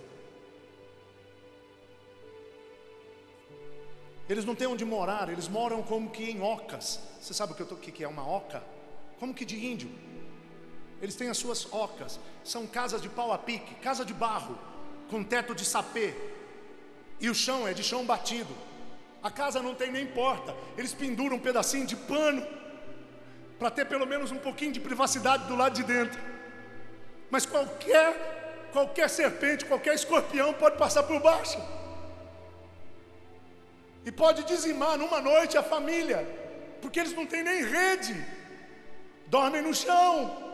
Eles não têm onde morar, eles moram como que em ocas. Você sabe o que é uma oca? Como que de índio. Eles têm as suas ocas, são casas de pau a pique, casa de barro, com teto de sapê, e o chão é de chão batido. A casa não tem nem porta, eles penduram um pedacinho de pano, para ter pelo menos um pouquinho de privacidade do lado de dentro. Mas qualquer serpente, qualquer escorpião pode passar por baixo, e pode dizimar numa noite a família, porque eles não têm nem rede, dormem no chão.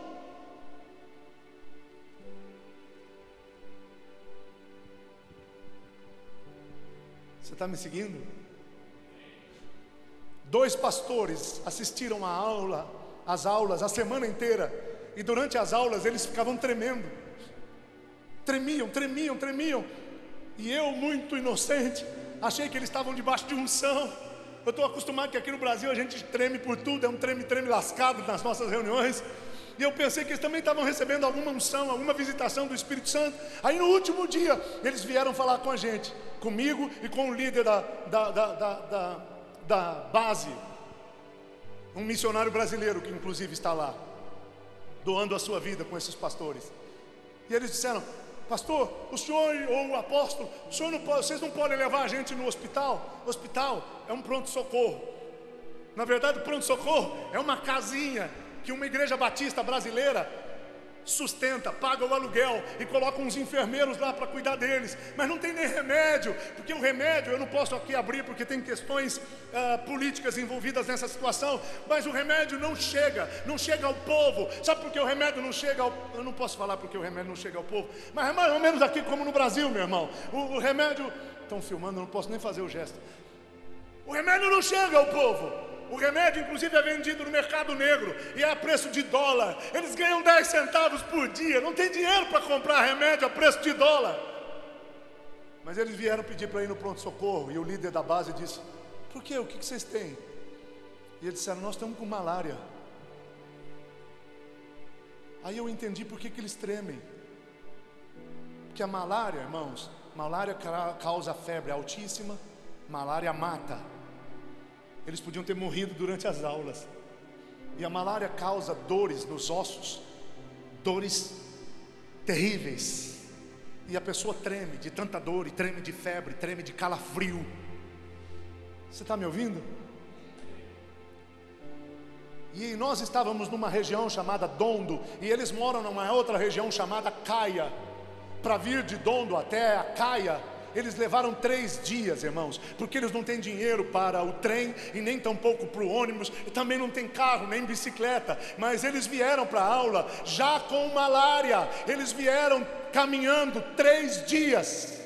Você está me seguindo? 2 pastores assistiram às aulas a semana inteira, e durante as aulas eles ficavam tremendo, tremiam, e eu, muito inocente, achei que eles estavam debaixo de unção. Eu estou acostumado que aqui no Brasil a gente treme por tudo, é um treme lascado nas nossas reuniões, e eu pensei que eles também estavam recebendo alguma unção, alguma visitação do Espírito Santo. Aí no último dia eles vieram falar com a gente, comigo e com o líder da base, um missionário brasileiro que inclusive está lá, doando a sua vida com esses pastores. E eles disseram: pastor, o senhor ou o apóstolo, vocês não podem levar a gente no hospital? O hospital é um pronto-socorro. Na verdade, o pronto-socorro é uma casinha que uma igreja batista brasileira sustenta, paga o aluguel e coloca uns enfermeiros lá para cuidar deles, mas não tem nem remédio, porque o remédio, eu não posso aqui abrir porque tem questões políticas envolvidas nessa situação, mas o remédio não chega ao povo. Sabe por que o remédio não chega eu não posso falar porque o remédio não chega ao povo, mas é mais ou menos aqui como no Brasil, meu irmão. O remédio, estão filmando, eu não posso nem fazer o gesto. O remédio não chega ao povo. O remédio inclusive é vendido no mercado negro e é a preço de dólar. Eles ganham 10 centavos por dia, não tem dinheiro para comprar remédio a preço de dólar. Mas eles vieram pedir para ir no pronto-socorro, e o líder da base disse: por quê? O que vocês têm? E eles disseram: nós estamos com malária. Aí eu entendi por que eles tremem. que a malária, irmãos, malária causa febre altíssima, malária mata. Eles podiam ter morrido durante as aulas. E a malária causa dores nos ossos, dores terríveis. E a pessoa treme de tanta dor, e treme de febre, treme de calafrio. Você está me ouvindo? E nós estávamos numa região chamada Dondo, e eles moram numa outra região chamada Caia. Para vir de Dondo até a Caia, eles levaram 3 dias, irmãos, porque eles não têm dinheiro para o trem e nem tampouco para o ônibus, e também não tem carro nem bicicleta. Mas eles vieram para a aula já com malária. Eles vieram caminhando 3 dias,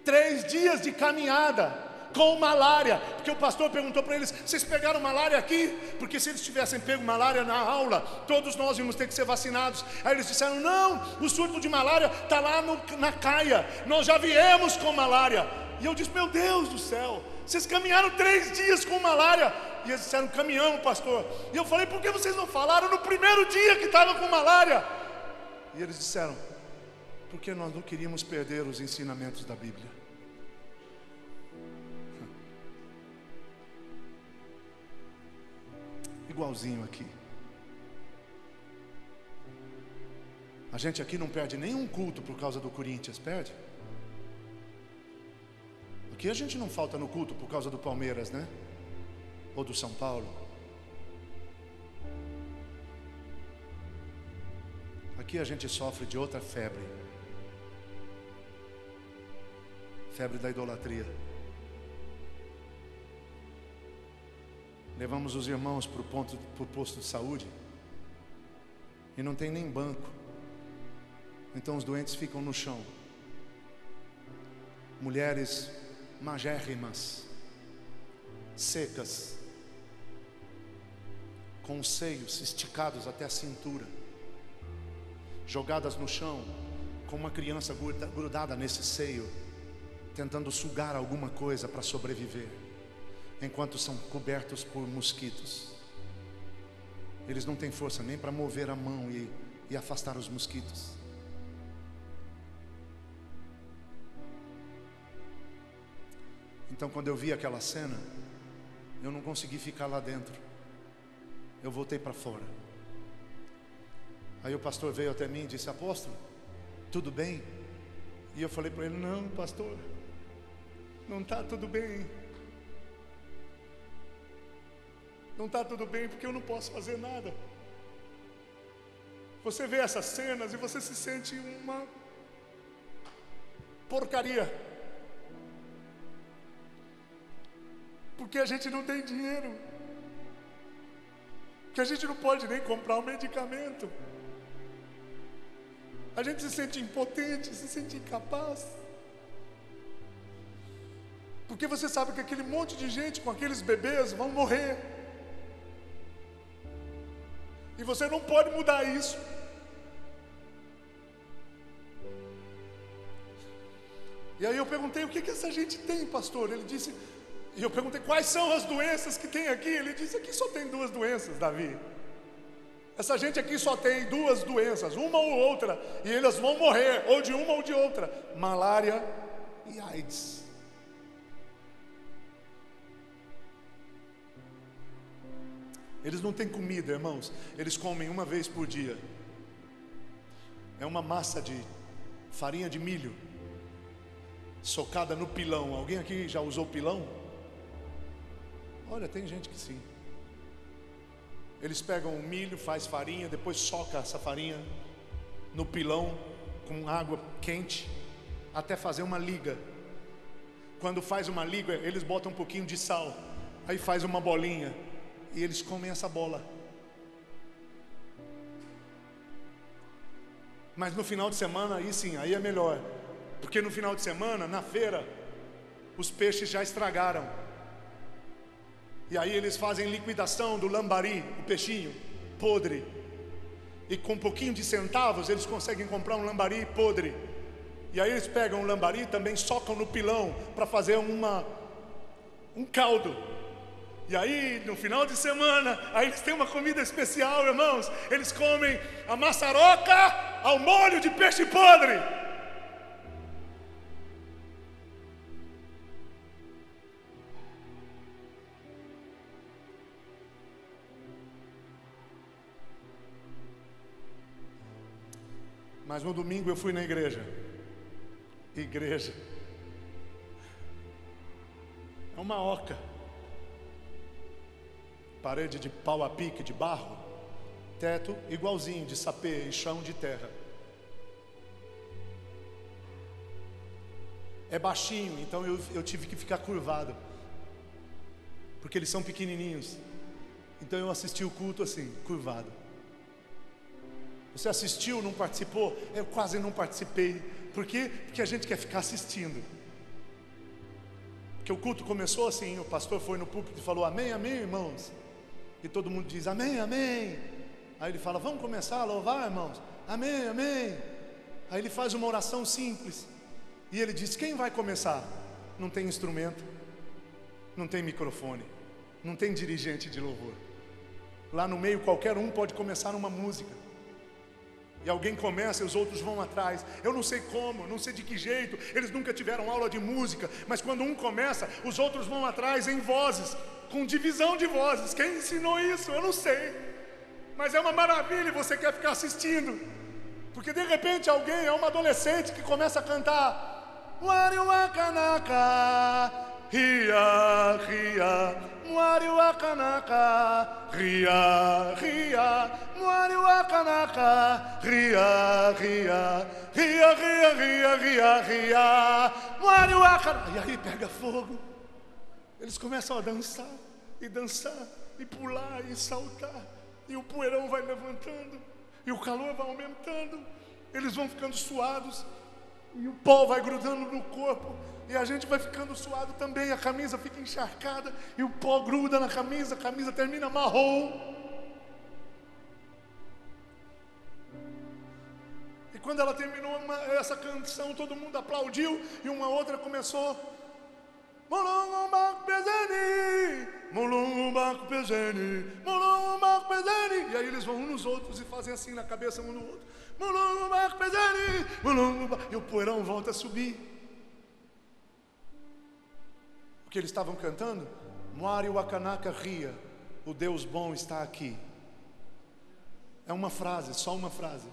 3 dias de caminhada com malária, porque o pastor perguntou para eles: vocês pegaram malária aqui? Porque se eles tivessem pego malária na aula, todos nós íamos ter que ser vacinados. Aí eles disseram: não, o surto de malária está lá na Caia, nós já viemos com malária. E eu disse: meu Deus do céu, vocês caminharam 3 dias com malária? E eles disseram: caminhamos, pastor. E eu falei: por que vocês não falaram no primeiro dia que estava com malária? E eles disseram: porque nós não queríamos perder os ensinamentos da Bíblia. Igualzinho aqui. A gente aqui não perde nenhum culto por causa do Corinthians, perde? Aqui a gente não falta no culto por causa do Palmeiras, né? Ou do São Paulo. Aqui a gente sofre de outra febre. Febre da idolatria. Levamos os irmãos para o posto de saúde e não tem nem banco. Então os doentes ficam no chão. Mulheres magérrimas, secas, com os seios esticados até a cintura, jogadas no chão, com uma criança grudada nesse seio, tentando sugar alguma coisa para sobreviver, enquanto são cobertos por mosquitos. Eles não têm força nem para mover a mão e afastar os mosquitos. Então, quando eu vi aquela cena, eu não consegui ficar lá dentro. Eu voltei para fora. Aí o pastor veio até mim e disse: apóstolo, tudo bem? E eu falei para ele: não, pastor, não está tudo bem. Não está tudo bem porque eu não posso fazer nada. Você vê essas cenas e você se sente uma porcaria, porque a gente não tem dinheiro, que a gente não pode nem comprar um medicamento. A gente se sente impotente, se sente incapaz, porque você sabe que aquele monte de gente com aqueles bebês vão morrer, e você não pode mudar isso. E aí eu perguntei: o que essa gente tem, pastor? Ele disse, e eu perguntei: quais são as doenças que tem aqui? Ele disse: aqui só tem 2 doenças, Davi. Essa gente aqui só tem 2 doenças, uma ou outra, e eles vão morrer, ou de uma ou de outra: malária e AIDS. Eles não têm comida, irmãos. Eles comem uma vez por dia. É uma massa de farinha de milho socada no pilão. Alguém aqui já usou pilão? Olha, tem gente que sim. Eles pegam o milho, faz farinha, depois soca essa farinha no pilão com água quente até fazer uma liga. Quando faz uma liga, eles botam um pouquinho de sal, aí faz uma bolinha e eles comem essa bola. Mas no final de semana, aí sim, aí é melhor, porque no final de semana, na feira, os peixes já estragaram, e aí eles fazem liquidação do lambari, o peixinho podre, e com um pouquinho de centavos eles conseguem comprar um lambari podre. E aí eles pegam o lambari, também socam no pilão para fazer um caldo. E aí, no final de semana, aí eles têm uma comida especial, irmãos. Eles comem a maçaroca ao molho de peixe podre. Mas no domingo eu fui na igreja. Igreja é uma oca, parede de pau a pique, de barro, teto igualzinho de sapê e chão de terra. É baixinho, então eu tive que ficar curvado, porque eles são pequenininhos. Então eu assisti o culto assim, curvado. Você assistiu, não participou? Eu quase não participei. Por quê? Porque a gente quer ficar assistindo. Porque o culto começou assim, o pastor foi no púlpito e falou: amém, amém, irmãos. E todo mundo diz: amém, amém. Aí ele fala: vamos começar a louvar, irmãos? Amém, amém. Aí ele faz uma oração simples e ele diz: quem vai começar? Não tem instrumento, não tem microfone, não tem dirigente de louvor. Lá no meio qualquer um pode começar uma música. E alguém começa e os outros vão atrás. Eu não sei como, não sei de que jeito. Eles nunca tiveram aula de música. Mas quando um começa, os outros vão atrás em vozes, com divisão de vozes. Quem ensinou isso? Eu não sei. Mas é uma maravilha e você quer ficar assistindo. Porque de repente alguém, é uma adolescente que começa a cantar: Wariwakanaka, ria, ria, Wariwakanaka, ria, ria, Wariwakanaka, ria, ria, ria, ria, ria, ria, ria, Wariwakanaka. E aí pega fogo. Eles começam a dançar, e dançar, e pular, e saltar. E o poeirão vai levantando, e o calor vai aumentando. Eles vão ficando suados, e o pó vai grudando no corpo, e a gente vai ficando suado também. A camisa fica encharcada, e o pó gruda na camisa, a camisa termina marrom. E quando ela terminou essa canção, todo mundo aplaudiu, e uma outra começou: Mulungubaco Pezeni, Mulungubaco Pezeni, Mulungubaco Pezeni. E aí eles vão uns nos outros e fazem assim na cabeça um no outro: Mulungubaco Pezeni, Mulungubaco. E o poeirão volta a subir. O que eles estavam cantando? Moari Wakanaka ria, o Deus bom está aqui. É uma frase, só uma frase.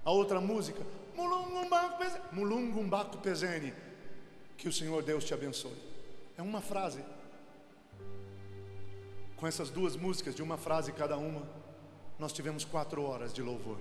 A outra música: Mulungubaco Pezeni, Mulungubaco Pezeni, que o Senhor Deus te abençoe. É uma frase. Com essas duas músicas, de uma frase cada uma, nós tivemos 4 horas de louvor.